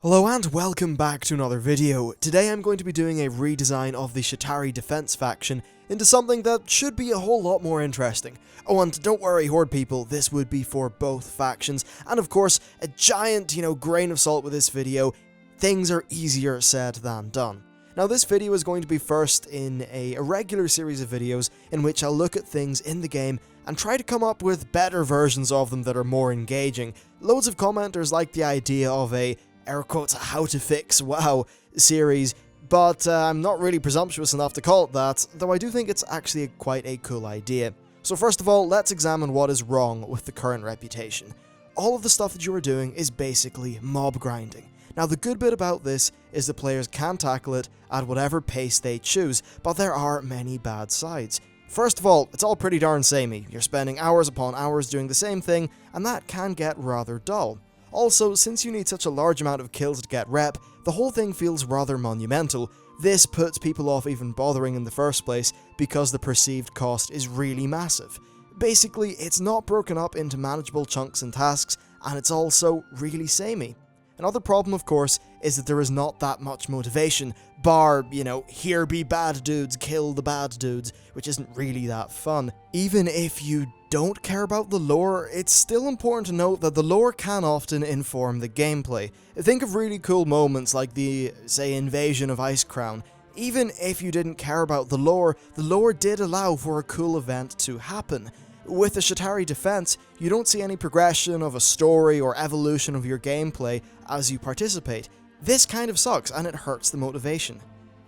Hello and welcome back to another video. Today I'm going to be doing a redesign of the Sha'tari defense faction into something that should be a whole lot more interesting. Oh, and don't worry Horde people, this would be for both factions, and of course, a giant, grain of salt with this video, things are easier said than done. Now this video is going to be first in a regular series of videos in which I'll look at things in the game and try to come up with better versions of them that are more engaging. Loads of commenters like the idea of a air quotes, how to fix WoW series, but I'm not really presumptuous enough to call it that, though I do think it's actually quite a cool idea. So first of all, let's examine what is wrong with the current reputation. All of the stuff that you are doing is basically mob grinding. Now the good bit about this is the players can tackle it at whatever pace they choose, but there are many bad sides. First of all, it's all pretty darn samey. You're spending hours upon hours doing the same thing, and that can get rather dull. Also, since you need such a large amount of kills to get rep, the whole thing feels rather monumental. This puts people off even bothering in the first place because the perceived cost is really massive. Basically, it's not broken up into manageable chunks and tasks, and it's also really samey. Another problem, of course, is that there is not that much motivation, bar, here be bad dudes, kill the bad dudes, which isn't really that fun. Even if you don't care about the lore, it's still important to note that the lore can often inform the gameplay. Think of really cool moments like the, say, invasion of Icecrown. Even if you didn't care about the lore did allow for a cool event to happen. With the Sha'tari defense, you don't see any progression of a story or evolution of your gameplay as you participate. This kind of sucks, and it hurts the motivation.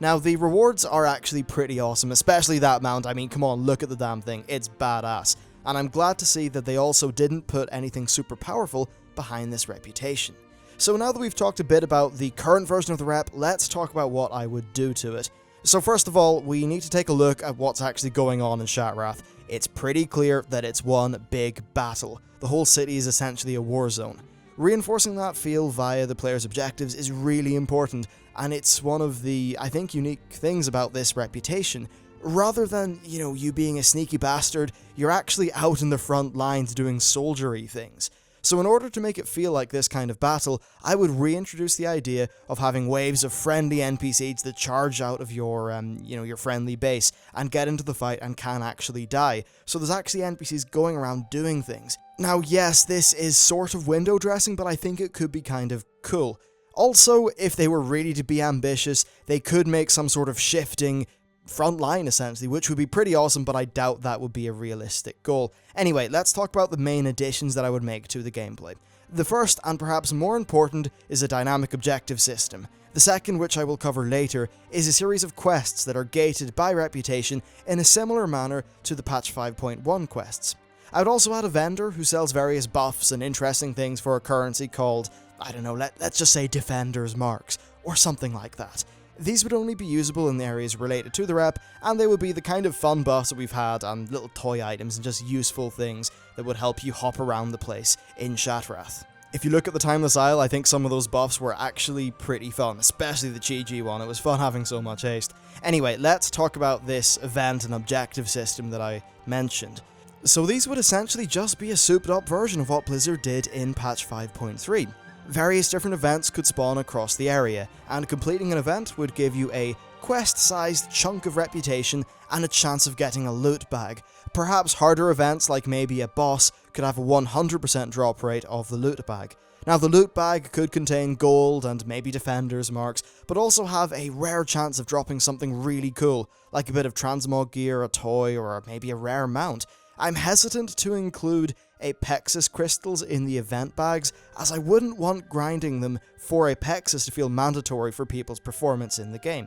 Now, the rewards are actually pretty awesome, especially that mount. I mean, come on, look at the damn thing, it's badass. And I'm glad to see that they also didn't put anything super powerful behind this reputation. So now that we've talked a bit about the current version of the rep, let's talk about what I would do to it. So first of all, we need to take a look at what's actually going on in Sha'tari. It's pretty clear that it's one big battle. The whole city is essentially a war zone. Reinforcing that feel via the player's objectives is really important, and it's one of the, I think, unique things about this reputation. Rather than, you being a sneaky bastard, you're actually out in the front lines doing soldiery things. So in order to make it feel like this kind of battle, I would reintroduce the idea of having waves of friendly NPCs that charge out of your, your friendly base and get into the fight and can actually die. So there's actually NPCs going around doing things. Now, yes, this is sort of window dressing, but I think it could be kind of cool. Also, if they were really to be ambitious, they could make some sort of shifting front line essentially, which would be pretty awesome, but I doubt that would be a realistic goal. Anyway, let's talk about the main additions that I would make to the gameplay. The first, and perhaps more important, is a dynamic objective system. The second, which I will cover later, is a series of quests that are gated by reputation in a similar manner to the patch 5.1 quests. I would also add a vendor who sells various buffs and interesting things for a currency called, I don't know, let's just say Defender's Marks, or something like that. These would only be usable in the areas related to the rep, and they would be the kind of fun buffs that we've had, and little toy items and just useful things that would help you hop around the place in Sha'tari. If you look at the Timeless Isle, I think some of those buffs were actually pretty fun, especially the Chi one. It was fun having so much haste. Anyway, let's talk about this event and objective system that I mentioned. So these would essentially just be a souped up version of what Blizzard did in patch 5.3. Various different events could spawn across the area, and completing an event would give you a quest-sized chunk of reputation and a chance of getting a loot bag. Perhaps harder events like maybe a boss could have a 100% drop rate of the loot bag. Now the loot bag could contain gold and maybe Defender's Marks, but also have a rare chance of dropping something really cool, like a bit of transmog gear, a toy, or maybe a rare mount. I'm hesitant to include Apexis crystals in the event bags, as I wouldn't want grinding them for Apexis to feel mandatory for people's performance in the game.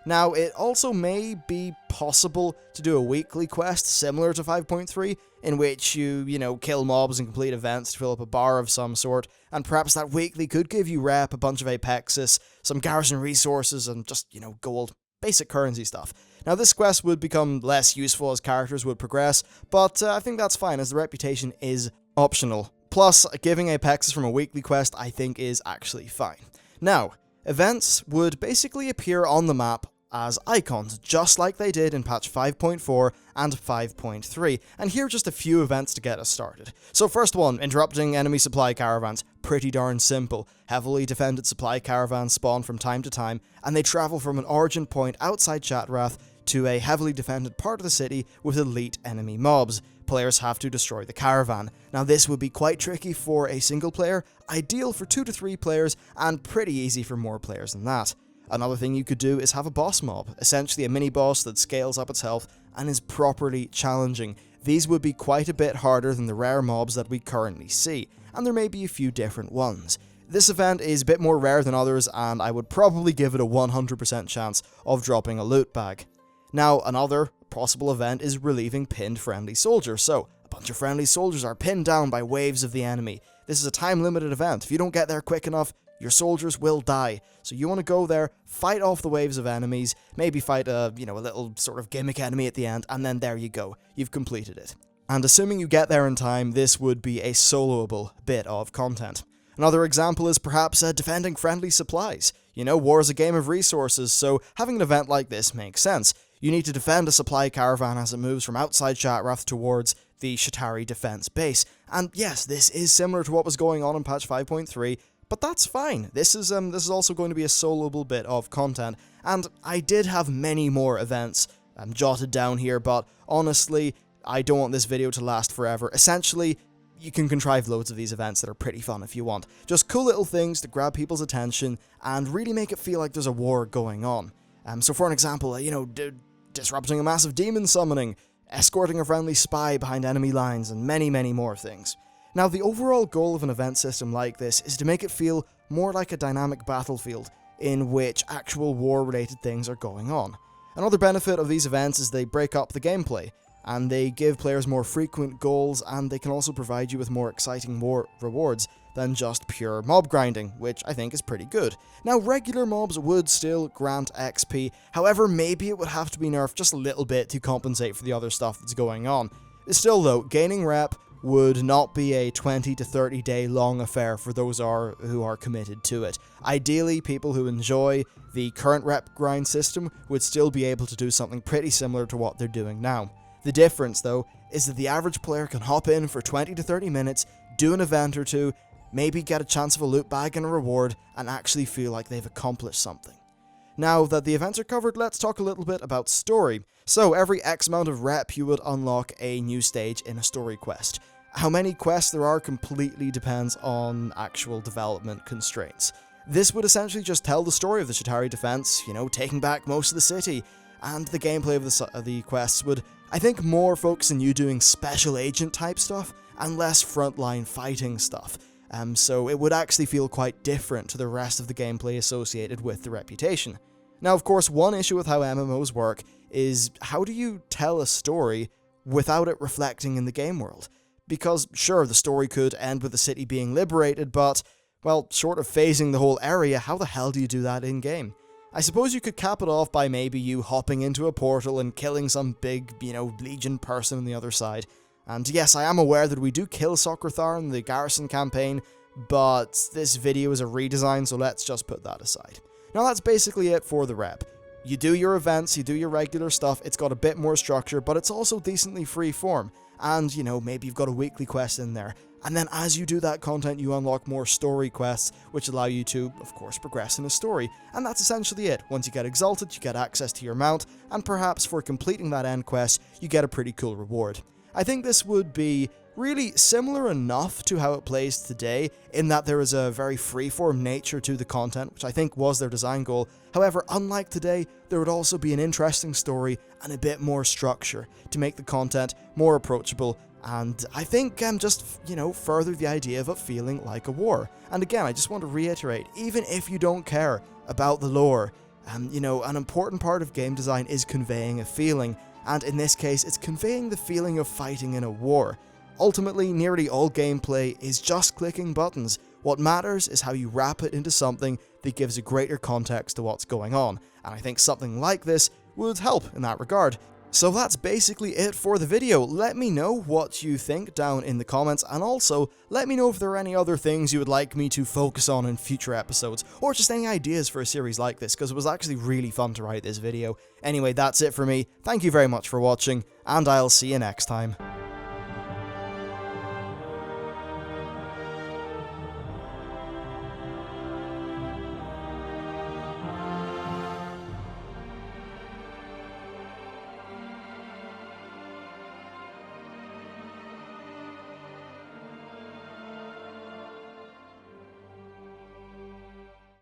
Now, it also may be possible to do a weekly quest similar to 5.3, in which you kill mobs and complete events to fill up a bar of some sort, and perhaps that weekly could give you rep, a bunch of Apexis, some garrison resources, and just, gold. Basic currency stuff. Now this quest would become less useful as characters would progress, but I think that's fine as the reputation is optional. Plus, giving Apexis from a weekly quest I think is actually fine. Now, events would basically appear on the map as icons, just like they did in patch 5.4 and 5.3, and here are just a few events to get us started. So first one, interrupting enemy supply caravans. pretty darn simple. Heavily defended supply caravans spawn from time to time, and they travel from an origin point outside Sha'tari to a heavily defended part of the city with elite enemy mobs. Players have to destroy the caravan. Now this would be quite tricky for a single player, ideal for 2 to 3 players, and pretty easy for more players than that. Another thing you could do is have a boss mob, essentially a mini-boss that scales up its health and is properly challenging. These would be quite a bit harder than the rare mobs that we currently see, and there may be a few different ones. This event is a bit more rare than others, and I would probably give it a 100% chance of dropping a loot bag. Now, another possible event is relieving pinned friendly soldiers. So, a bunch of friendly soldiers are pinned down by waves of the enemy. This is a time-limited event. If you don't get there quick enough, your soldiers will die. So you want to go there, fight off the waves of enemies, maybe fight a little sort of gimmick enemy at the end, and then there you go. You've completed it. And assuming you get there in time, this would be a soloable bit of content. Another example is perhaps defending friendly supplies. War is a game of resources, so having an event like this makes sense. You need to defend a supply caravan as it moves from outside Sha'tari towards the Sha'tari defense base. And yes, this is similar to what was going on in patch 5.3, but that's fine. This is also going to be a soloable bit of content, and I did have many more events jotted down here, but honestly, I don't want this video to last forever. Essentially, you can contrive loads of these events that are pretty fun if you want. Just cool little things to grab people's attention and really make it feel like there's a war going on. So for an example, disrupting a massive demon summoning, escorting a friendly spy behind enemy lines, and many, many more things. Now, the overall goal of an event system like this is to make it feel more like a dynamic battlefield in which actual war-related things are going on. Another benefit of these events is they break up the gameplay, and they give players more frequent goals, and they can also provide you with more exciting war rewards than just pure mob grinding, which I think is pretty good. Now, regular mobs would still grant XP, however, maybe it would have to be nerfed just a little bit to compensate for the other stuff that's going on. Still though, gaining rep would not be a 20 to 30 day long affair for those who are committed to it. Ideally, people who enjoy the current rep grind system would still be able to do something pretty similar to what they're doing now. The difference, though, is that the average player can hop in for 20 to 30 minutes, do an event or two, maybe get a chance of a loot bag and a reward, and actually feel like they've accomplished something. Now that the events are covered, let's talk a little bit about story. So every X amount of rep you would unlock a new stage in a story quest. How many quests there are completely depends on actual development constraints. This would essentially just tell the story of the Sha'tari defense, taking back most of the city, and the gameplay of the quests would, I think, more focus on you doing special agent type stuff and less frontline fighting stuff. So it would actually feel quite different to the rest of the gameplay associated with the reputation. Now, of course, one issue with how MMOs work is how do you tell a story without it reflecting in the game world? Because, sure, the story could end with the city being liberated, but, well, short of phasing the whole area, how the hell do you do that in-game? I suppose you could cap it off by maybe you hopping into a portal and killing some big, Legion person on the other side. And yes, I am aware that we do kill Warcraft in the Garrison campaign, but this video is a redesign, so let's just put that aside. Now that's basically it for the rep. You do your events, you do your regular stuff, it's got a bit more structure, but it's also decently free form. And, maybe you've got a weekly quest in there. And then as you do that content, you unlock more story quests, which allow you to, of course, progress in a story. And that's essentially it. Once you get exalted, you get access to your mount, and perhaps for completing that end quest, you get a pretty cool reward. I think this would be really similar enough to how it plays today, in that there is a very freeform nature to the content, which I think was their design goal. However, unlike today, there would also be an interesting story and a bit more structure to make the content more approachable, and I think just, further the idea of it feeling like a war. And again, I just want to reiterate, even if you don't care about the lore, an important part of game design is conveying a feeling, and in this case, it's conveying the feeling of fighting in a war. Ultimately, nearly all gameplay is just clicking buttons. What matters is how you wrap it into something that gives a greater context to what's going on, and I think something like this would help in that regard. So that's basically it for the video. Let me know what you think down in the comments, and also let me know if there are any other things you would like me to focus on in future episodes, or just any ideas for a series like this, because it was actually really fun to write this video. Anyway, that's it for me. Thank you very much for watching, and I'll see you next time.